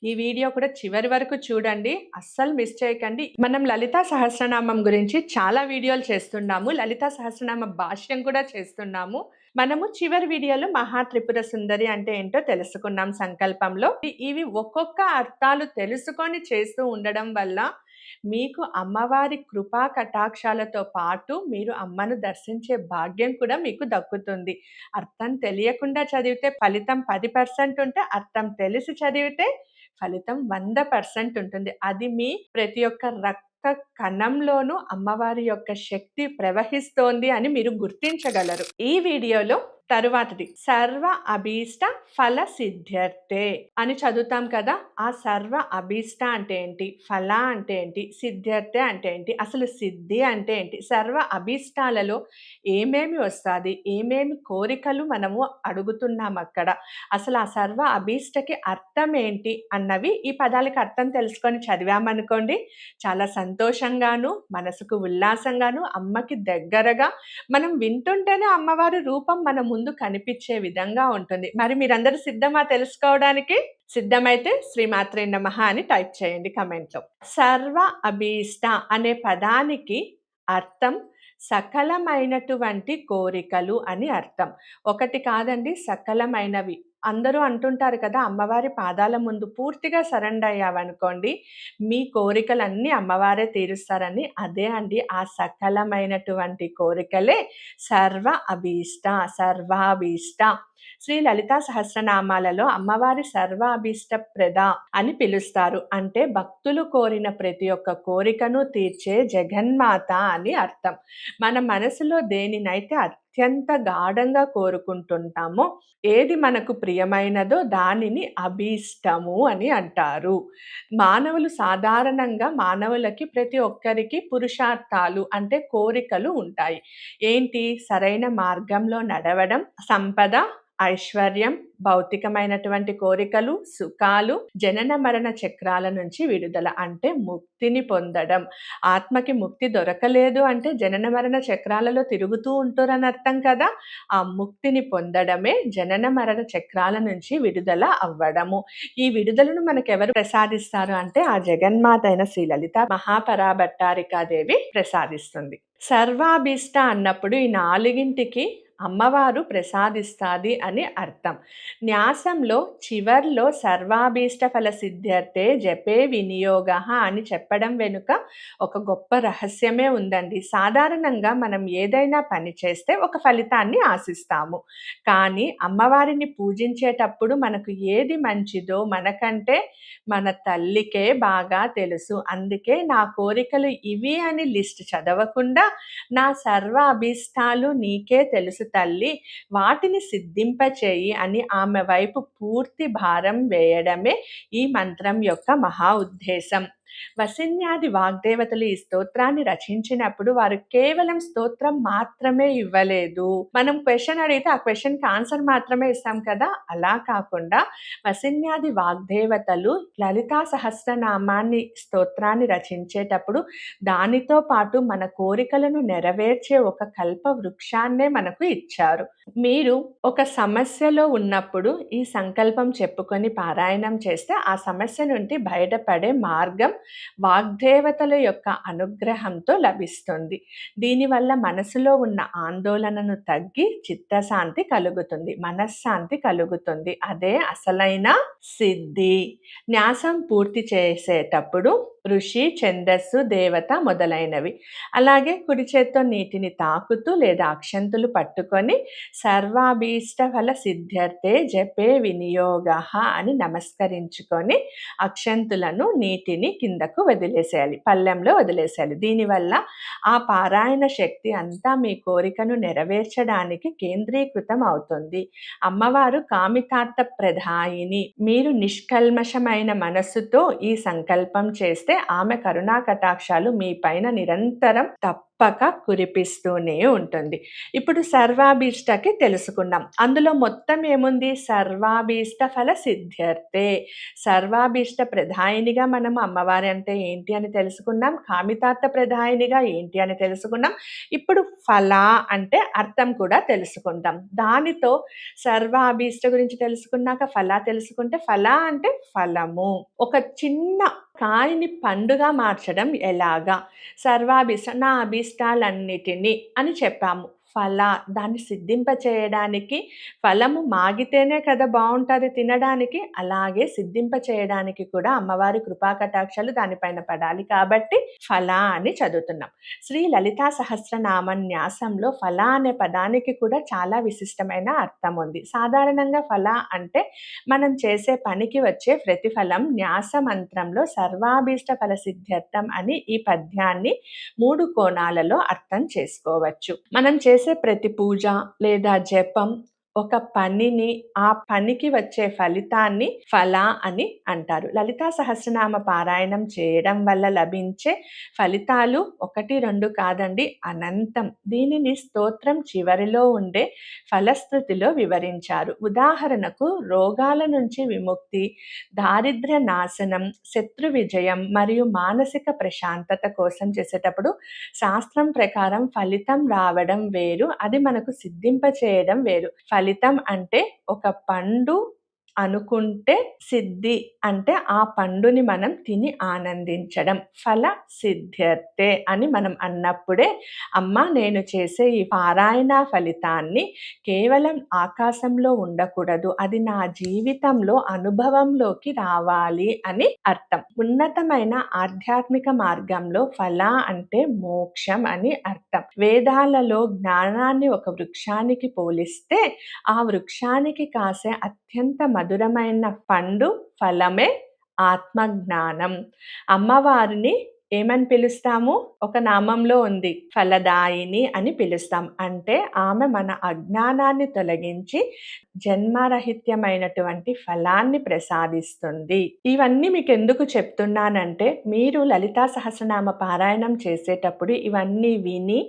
ఈ వీడియో కూడా చివరి వరకు చూడండి, అస్సలు మిస్ చేయకండి. మనం లలితా సహస్రనామం గురించి చాలా వీడియోలు చేస్తున్నాము, లలితా సహస్రనామ భాష్యం కూడా చేస్తున్నాము. మనము చివరి వీడియోలో మహా త్రిపుర సుందరి అంటే ఏంటో తెలుసుకున్నాం సంకల్పంలో. ఇవి ఒక్కొక్క అర్థాలు తెలుసుకొని చేస్తూ ఉండడం వల్ల మీకు అమ్మవారి కృపా కటాక్షాలతో పాటు మీరు అమ్మను దర్శించే భాగ్యం కూడా మీకు దక్కుతుంది. అర్థం తెలియకుండా చదివితే ఫలితం 10% ఉంటే, అర్థం తెలిసి చదివితే ఫలితం 100% ఉంటుంది. అది మీ ప్రతి ఒక్క రక్త కణంలోనూ అమ్మవారి యొక్క శక్తి ప్రవహిస్తోంది అని మీరు గుర్తించగలరు. ఈ వీడియోలో తరువాతది సర్వ అభీష్ట ఫల సిద్ధ్యర్థే అని చదువుతాం కదా. ఆ సర్వ అభీష్ట అంటే ఏంటి, ఫల అంటే ఏంటి, సిద్ధ్యర్థే అంటే ఏంటి, అసలు సిద్ధి అంటే ఏంటి, సర్వ అభీష్టాలలో ఏమేమి వస్తుంది, ఏమేమి కోరికలు మనము అడుగుతున్నాం అక్కడ, అసలు ఆ సర్వ అభీష్టకి అర్థం ఏంటి అన్నవి ఈ పదాలకి అర్థం తెలుసుకొని చదివామనుకోండి, చాలా సంతోషంగాను మనసుకు ఉల్లాసంగాను అమ్మకి దగ్గరగా మనం వింటుంటేనే అమ్మవారి రూపం మన ముందు కనిపించే విధంగా ఉంటుంది. మరి మీరందరూ సిద్ధమా తెలుసుకోవడానికి? సిద్ధమైతే శ్రీమాత్రే నమః అని టైప్ చేయండి కమెంట్లో. సర్వ అభీష్ట అనే పదానికి అర్థం సకలమైనటువంటి కోరికలు అని అర్థం. ఒకటి కాదండి, సకలమైనవి. అందరూ అంటుంటారు కదా, అమ్మవారి పాదాల ముందు పూర్తిగా సరెండర్ అయ్యావనుకోండి మీ కోరికలన్నీ అమ్మవారే తీరుస్తారని. అదే అండి ఆ సకలమైనటువంటి కోరికలే సర్వ అభీష్ట, సర్వాభీష్ట. శ్రీ లలితా సహస్రనామాలలో అమ్మవారి సర్వాభీష్ట ప్రద అని పిలుస్తారు. అంటే భక్తులు కోరిన ప్రతి ఒక్క కోరికను తీర్చే జగన్మాత అని అర్థం. మన మనసులో దేనినైతే అత్యంత గాఢంగా కోరుకుంటుంటామో, ఏది మనకు ప్రియమైనదో దానిని అభీష్టము అని అంటారు. మానవులు సాధారణంగా మానవులకి ప్రతి ఒక్కరికి పురుషార్థాలు అంటే కోరికలు ఉంటాయి. ఏంటి? సరైన మార్గంలో నడవడం, సంపద, ఐశ్వర్యం, భౌతికమైనటువంటి కోరికలు, సుఖాలు, జనన మరణ చక్రాల నుంచి విడుదల అంటే ముక్తిని పొందడం. ఆత్మకి ముక్తి దొరకలేదు అంటే జనన మరణ చక్రాలలో తిరుగుతూ ఉంటారని అర్థం కదా. ఆ ముక్తిని పొందడమే జనన మరణ చక్రాల నుంచి విడుదల అవ్వడము. ఈ విడుదలను మనకెవరు ప్రసాదిస్తారు అంటే ఆ జగన్మాత అయిన శ్రీ లలిత మహాపరాభట్టారికాదేవి ప్రసాదిస్తుంది. సర్వాభీష్ట అన్నప్పుడు ఈ నాలుగింటికి అమ్మవారు ప్రసాదిస్తాది అని అర్థం. న్యాసంలో చివర్లో సర్వాభీష్ట ఫల సిద్ధ్యర్థే జపే వినియోగ అని చెప్పడం వెనుక ఒక గొప్ప రహస్యమే ఉందండి. సాధారణంగా మనం ఏదైనా పని చేస్తే ఒక ఫలితాన్ని ఆశిస్తాము, కానీ అమ్మవారిని పూజించేటప్పుడు మనకు ఏది మంచిదో మనకంటే మన తల్లికే బాగా తెలుసు. అందుకే నా కోరికలు ఇవి అని లిస్ట్ చదవకుండా నా సర్వ అభీష్టాలు నీకే తెలుసు తల్లి, వాటిని సిద్ధింపచేయి అని ఆమె వైపు పూర్తి భారం వేయడమే ఈ మంత్రం యొక్క మహా ఉద్దేశం. వసిన్యాది వాగ్దేవతలు ఈ స్తోత్రాన్ని రచించినప్పుడు వారు కేవలం స్తోత్రం మాత్రమే ఇవ్వలేదు. మనం క్వశ్చన్ అడిగితే ఆ క్వశ్చన్కి ఆన్సర్ మాత్రమే ఇస్తాం కదా, అలా కాకుండా వసిన్యాది వాగ్దేవతలు లలితా సహస్రనామాన్ని స్తోత్రాన్ని రచించేటప్పుడు దానితో పాటు మన కోరికలను నెరవేర్చే ఒక కల్ప వృక్షాన్నే మనకు ఇచ్చారు. మీరు ఒక సమస్యలో ఉన్నప్పుడు ఈ సంకల్పం చెప్పుకొని పారాయణం చేస్తే ఆ సమస్య నుండి బయటపడే మార్గం వాగ్దేవతల యొక్క అనుగ్రహంతో లభిస్తుంది. దీనివల్ల మనసులో ఉన్న ఆందోళనను తగ్గి చిత్తశాంతి కలుగుతుంది, మనశ్శాంతి కలుగుతుంది. అదే అసలైన సిద్ధి. న్యాసం పూర్తి చేసేటప్పుడు ఋషి, ఛందస్సు, దేవత మొదలైనవి, అలాగే కుడి చేత్తో నీటిని తాకుతూ లేదా అక్షంతులు పట్టుకొని సర్వాభీష్ట ఫల సిద్ధ్యర్థే జపే వినియోగ అని నమస్కరించుకొని అక్షంతులను నీటిని కిందకు వదిలేసేయాలి, పళ్ళెంలో వదిలేసేయాలి. దీనివల్ల ఆ పారాయణ శక్తి అంతా మీ కోరికను నెరవేర్చడానికి కేంద్రీకృతం అవుతుంది. అమ్మవారు కామితార్థ ప్రదాయిని. మీరు నిష్కల్మషమైన మనస్సుతో ఈ సంకల్పం చేస్తే ఆమె కరుణా కటాక్షాలు మీ పైన నిరంతరం తప్పక కురిపిస్తూనే ఉంటుంది. ఇప్పుడు సర్వాభీష్టకి తెలుసుకున్నాం. అందులో మొత్తం ఏముంది? సర్వాభీష్ట ఫల సిద్ధ్యర్థే. సర్వాభీష్ట ప్రదాయినిగా మనం అమ్మవారి అంటే ఏంటి అని తెలుసుకున్నాం. కామితార్థ ప్రదాయినిగా ఏంటి అని తెలుసుకున్నాం. ఇప్పుడు ఫల అంటే అర్థం కూడా తెలుసుకుంటాం. దానితో సర్వాభీష్ట గురించి తెలుసుకున్నాక ఫల తెలుసుకుంటే ఫల అంటే ఫలము. ఒక చిన్న కాయని పండుగా మార్చడం ఎలాగా? సర్వాభీష్ట నా అభీష్టాలన్నిటిని అని చెప్పాము. ఫల దాన్ని సిద్ధింపచేయడానికి ఫలము మాగితేనే కదా బావుంటది తినడానికి. అలాగే సిద్ధింపచేయడానికి కూడా అమ్మవారి కృపా కటాక్షాలు దానిపైన పడాలి కాబట్టి ఫల అని చదువుతున్నాం. శ్రీ లలితా సహస్రనామ న్యాసంలో ఫల అనే పదానికి కూడా చాలా విశిష్టమైన అర్థం ఉంది. సాధారణంగా ఫల అంటే మనం చేసే పనికి వచ్చే ప్రతిఫలం. న్యాస మంత్రంలో సర్వాభీష్ట ఫల సిద్ధ్యర్థం అని ఈ పద్యాన్ని 3 కోణాలలో అర్థం చేసుకోవచ్చు. మనం చేసే ప్రతి పూజ లేదా జపం ఒక పనిని, ఆ పనికి వచ్చే ఫలితాన్ని ఫల అని అంటారు. లలితా సహస్రనామ పారాయణం చేయడం వల్ల లభించే ఫలితాలు 1, 2 కాదండి, అనంతం. దీనిని స్తోత్రం చివరిలో ఉండే ఫలశ్రుతిలో వివరించారు. ఉదాహరణకు రోగాల నుంచి విముక్తి, దారిద్ర్య నాశనం, శత్రు విజయం మరియు మానసిక ప్రశాంతత కోసం చేసేటప్పుడు శాస్త్రం ప్రకారం ఫలితం రావడం వేరు, అది మనకు సిద్ధింపచేయడం వేరు. ఫలితం అంటే ఒక పండు అనుకుంటే, సిద్ధి అంటే ఆ పండుని మనం తిని ఆనందించడం. ఫల సిద్ధ్యర్థే అని మనం అన్నప్పుడే అమ్మ నేను చేసే ఈ పారాయణ ఫలితాన్ని కేవలం ఆకాశంలో ఉండకూడదు, అది నా జీవితంలో అనుభవంలోకి రావాలి అని అర్థం. ఉన్నతమైన ఆధ్యాత్మిక మార్గంలో ఫల అంటే మోక్షం అని అర్థం. వేదాలలో జ్ఞానాన్ని ఒక వృక్షానికి పోలిస్తే ఆ వృక్షానికి కాసే అత్యంత మధురమైన పండు ఫలమే ఆత్మజ్ఞానం. అమ్మవారిని ఏమని పిలుస్తాము? ఒక నామంలో ఉంది, ఫలదాయిని అని పిలుస్తాం. అంటే ఆమె మన అజ్ఞానాన్ని తొలగించి జన్మరహిత్యమైనటువంటి ఫలాన్ని ప్రసాదిస్తుంది. ఇవన్నీ మీకు ఎందుకు చెప్తున్నానంటే, మీరు లలితా సహస్రనామ పారాయణం చేసేటప్పుడు ఇవన్నీ విని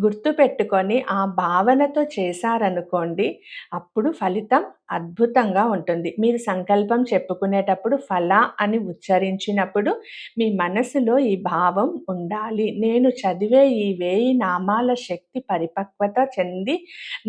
గుర్తుపెట్టుకొని ఆ భావనతో చేశారనుకోండి, అప్పుడు ఫలితం అద్భుతంగా ఉంటుంది. మీరు సంకల్పం చెప్పుకునేటప్పుడు ఫల అని ఉచ్చరించినప్పుడు మీ మనసులో ఈ భావం ఉండాలి. నేను చదివే ఈ 1000 నామాల శక్తి పరిపక్వత చెంది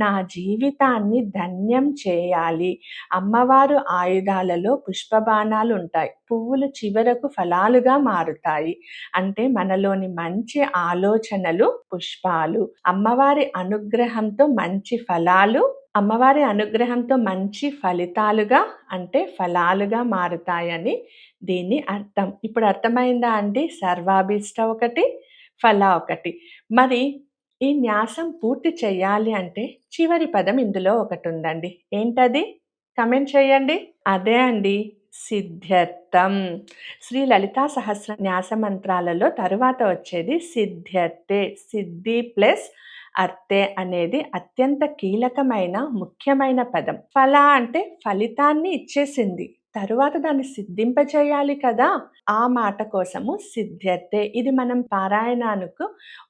నా జీవితాన్ని ధన్యం చేయాలి. అమ్మవారు ఆయుధాలలో పుష్పబాణాలు ఉంటాయి, పువ్వులు చివరకు ఫలాలుగా మారుతాయి. అంటే మనలోని మంచి ఆలోచనలు పుష్పాలు, అమ్మవారి అనుగ్రహంతో మంచి ఫలాలు, అమ్మవారి అనుగ్రహంతో మంచి ఫలితాలుగా అంటే ఫలాలుగా మారుతాయని దీని అర్థం. ఇప్పుడు అర్థమైందా అండి? సర్వాభీష్ట ఒకటి, ఫల ఒకటి. మరి ఈ న్యాసం పూర్తి చేయాలి అంటే చివరి పదం ఇందులో ఒకటి ఉందండి. ఏంటది? కమెంట్ చేయండి. అదే అండి, సిద్ధ్యర్థం. శ్రీ లలితా సహస్ర న్యాస మంత్రాలలో తరువాత వచ్చేది సిద్ధ్యర్థే. సిద్ధి ప్లస్ అర్థే అనేది అత్యంత కీలకమైన ముఖ్యమైన పదం. ఫల అంటే ఫలితాన్ని ఇచ్చేసింది, తరువాత దాన్ని సిద్ధింపచేయాలి కదా, ఆ మాట కోసము సిద్ధ్యర్థే. ఇది మనం పారాయణానికి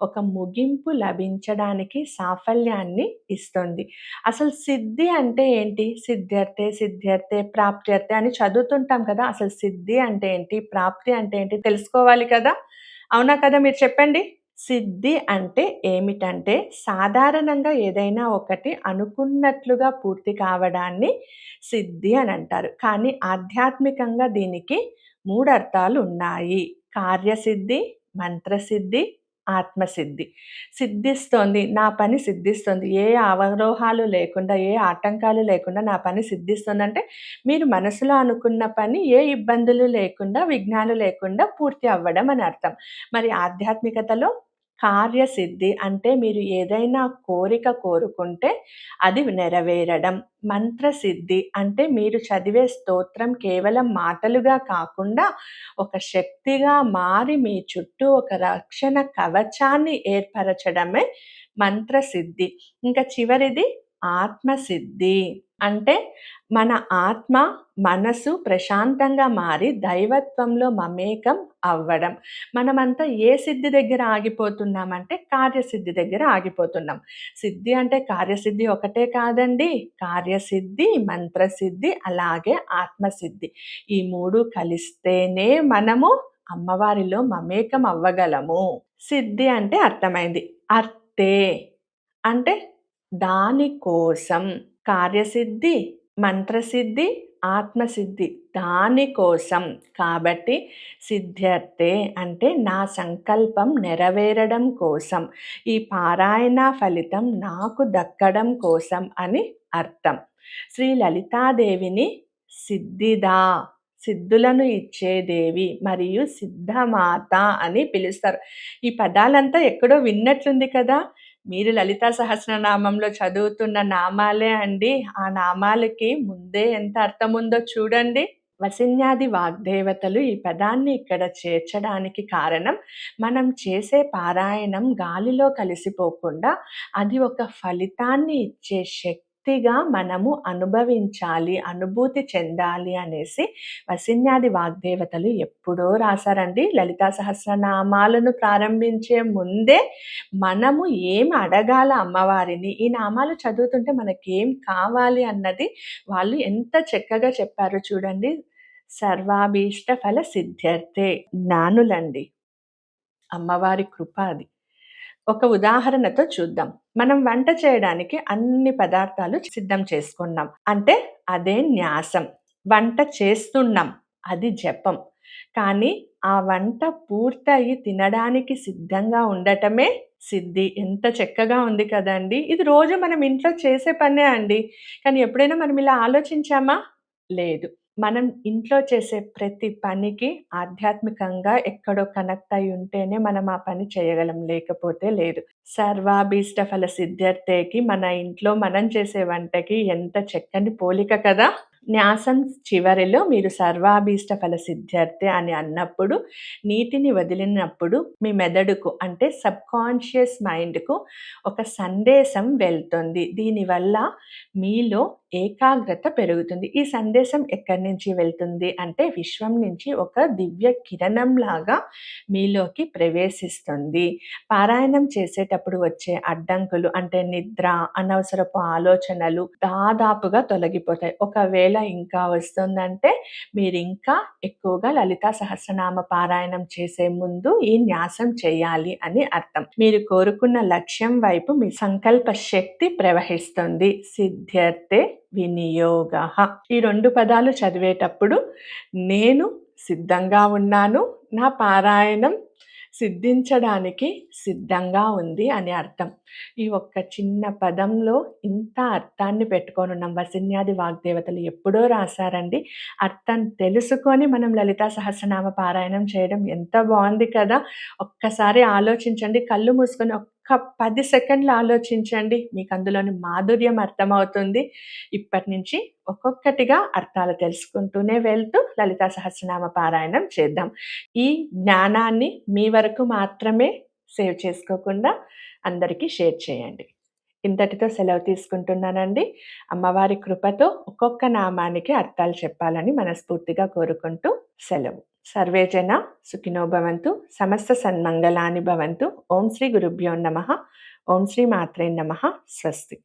ఒక ముగింపు లభించడానికి సాఫల్యాన్ని ఇస్తుంది. అసలు సిద్ధి అంటే ఏంటి? సిద్ధ్యర్థే, సిద్ధ్యర్థే, ప్రాప్త్యర్థే అని చదువుతుంటాం కదా. అసలు సిద్ధి అంటే ఏంటి? ప్రాప్తి అంటే ఏంటి? తెలుసుకోవాలి కదా. అవునా కదా? మీరు చెప్పండి. సిద్ధి అంటే ఏమిటంటే, సాధారణంగా ఏదైనా ఒకటి అనుకున్నట్లుగా పూర్తి కావడాన్ని సిద్ధి అని అంటారు. కానీ ఆధ్యాత్మికంగా దీనికి 3 అర్థాలు ఉన్నాయి. కార్యసిద్ధి, మంత్రసిద్ధి, ఆత్మసిద్ధి. సిద్ధిస్తోంది, నా పని సిద్ధిస్తుంది, ఏ అవరోహాలు లేకుండా, ఏ ఆటంకాలు లేకుండా నా పని సిద్ధిస్తుందంటే, మీరు మనసులో అనుకున్న పని ఏ ఇబ్బందులు లేకుండా, విఘ్నాలు లేకుండా పూర్తి అవ్వడం అని అర్థం. మరి ఆధ్యాత్మికతలో కార్యసిద్ధి అంటే మీరు ఏదైనా కోరిక కోరుకుంటే అది నెరవేరడం. మంత్రసిద్ధి అంటే మీరు చదివే స్తోత్రం కేవలం మాటలుగా కాకుండా ఒక శక్తిగా మారి మీ చుట్టూ ఒక రక్షణ కవచాన్ని ఏర్పరచడమే మంత్రసిద్ధి. ఇంకా చివరిది ఆత్మసిద్ధి. అంటే మన ఆత్మ, మనసు ప్రశాంతంగా మారి దైవత్వంలో మమేకం అవ్వడం. మనమంతా ఏ సిద్ధి దగ్గర ఆగిపోతున్నామంటే కార్యసిద్ధి దగ్గర ఆగిపోతున్నాం. సిద్ధి అంటే కార్యసిద్ధి ఒకటే కాదండి. కార్యసిద్ధి, మంత్రసిద్ధి అలాగే ఆత్మసిద్ధి. ఈ 3 కలిస్తేనే మనము అమ్మవారిలో మమేకం అవ్వగలము. సిద్ధి అంటే అర్థమైంది. అర్థే అంటే దాని కోసం. కార్యసిద్ధి, మంత్రసిద్ధి, ఆత్మసిద్ధి దాని కోసం. కాబట్టి సిద్ధ్యర్థే అంటే నా సంకల్పం నెరవేరడం కోసం. ఈ పారాయణ ఫలితం నాకు దక్కడం కోసం అని అర్థం. శ్రీ లలితాదేవిని సిద్ధిదా, సిద్ధులను ఇచ్చే దేవి మరియు సిద్ధమాత అని పిలుస్తారు. ఈ పదాలంతా ఎక్కడో విన్నట్లుంది కదా! మీరు లలితా సహస్రనామంలో చదువుతున్న నామాలే అండి. ఆ నామాలకి ముందే ఎంత అర్థముందో చూడండి. వసిన్యాది వాగ్దేవతలు ఈ పదాన్ని ఇక్కడ చేర్చడానికి కారణం, మనం చేసే పారాయణం గాలిలో కలిసిపోకుండా అది ఒక ఫలితాన్ని ఇచ్చే శక్తిగా మనము అనుభవించాలి, అనుభూతి చెందాలి అనేసి వసిన్యాది వాగ్దేవతలు ఎప్పుడో రాశారండి. లలితా సహస్రనామాలను ప్రారంభించే ముందే మనము ఏం అడగాల అమ్మవారిని, ఈ నామాలు చదువుతుంటే మనకేం కావాలి అన్నది వాళ్ళు ఎంత చక్కగా చెప్పారో చూడండి. సర్వాభీష్ట ఫల సిద్ధ్యర్థే. జ్ఞానులండి. అమ్మవారి కృప అది. ఒక ఉదాహరణతో చూద్దాం. మనం వంట చేయడానికి అన్ని పదార్థాలు సిద్ధం చేసుకున్నాం. అంటే అదే న్యాసం. వంట చేస్తున్నాం. అది జపం. కానీ ఆ వంట పూర్తయి తినడానికి సిద్ధంగా ఉండటమే సిద్ధి. ఎంత చక్కగా ఉంది కదండీ! ఇది రోజు మనం ఇంట్లో చేసే పనే అండి. కానీ ఎప్పుడైనా మనం ఇలా ఆలోచించామా? లేదు. మనం ఇంట్లో చేసే ప్రతి పనికి ఆధ్యాత్మికంగా ఎక్కడో కనెక్ట్ అయ్యి ఉంటేనే మనం ఆ పని చేయగలం. లేకపోతే లేదు. సర్వాభీష్ట ఫల సిద్ధ్యర్థేకి మన ఇంట్లో మనం చేసే వంటకి ఎంత చక్కని పోలిక కదా! న్యాసం చివరిలో మీరు సర్వాభీష్ట ఫల సిద్ధ్యర్థే అని అన్నప్పుడు, నీటిని వదిలినప్పుడు మీ మెదడుకు అంటే సబ్‌కాన్షియస్ మైండ్‌కు ఒక సందేశం వెళ్తుంది. దీనివల్ల మీలో ఏకాగ్రత పెరుగుతుంది. ఈ సందేశం ఎక్కడి నుంచి వెళ్తుంది అంటే విశ్వం నుంచి ఒక దివ్య కిరణంలాగా మీలోకి ప్రవేశిస్తుంది. పారాయణం చేసేటప్పుడు వచ్చే అడ్డంకులు అంటే నిద్ర, అనవసరపు ఆలోచనలు దాదాపుగా తొలగిపోతాయి. ఒకవేళ ఇంకా వస్తుందంటే మీరింకా ఎక్కువగా లలితా సహస్రనామ పారాయణం చేసే ముందు ఈ న్యాసం చేయాలి అని అర్థం. మీరు కోరుకున్న లక్ష్యం వైపు మీ సంకల్ప శక్తి ప్రవహిస్తుంది. సిద్ధ్యర్థే వినియోగః. ఈ 2 పదాలు చదివేటప్పుడు నేను సిద్ధంగా ఉన్నాను, నా పారాయణం సిద్ధించడానికి సిద్ధంగా ఉంది అని అర్థం. ఈ ఒక్క చిన్న పదంలో ఇంత అర్థాన్ని పెట్టుకొనున్నాం. వసిన్యాది వాగ్దేవతలు ఎప్పుడో రాశారండి. అర్థం తెలుసుకొని మనం లలితా సహస్రనామ పారాయణం చేయడం ఎంత బావుంది కదా! ఒక్కసారి ఆలోచించండి. కళ్ళు మూసుకొని ఒక్క 10 సెకండ్లు ఆలోచించండి. మీకు అందులోని మాధుర్యం అర్థమవుతుంది. ఇప్పటి నుంచి ఒక్కొక్కటిగా అర్థాలు తెలుసుకుంటూనే వెళ్తూ లలితా సహస్రనామ పారాయణం చేద్దాం. ఈ జ్ఞానాన్ని మీ వరకు మాత్రమే సేవ్ చేసుకోకుండా అందరికీ షేర్ చేయండి. ఇంతటితో సెలవు తీసుకుంటున్నానండి. అమ్మవారి కృపతో ఒక్కొక్క నామానికి అర్థాలు చెప్పాలని మనస్ఫూర్తిగా కోరుకుంటూ సెలవు. సర్వే జన సుఖినో భవంతు. సమస్త సన్మంగళాని భవంతు. ఓం శ్రీ గురుభ్యో నమః. ఓం శ్రీ మాత్రే నమః. స్వస్తి.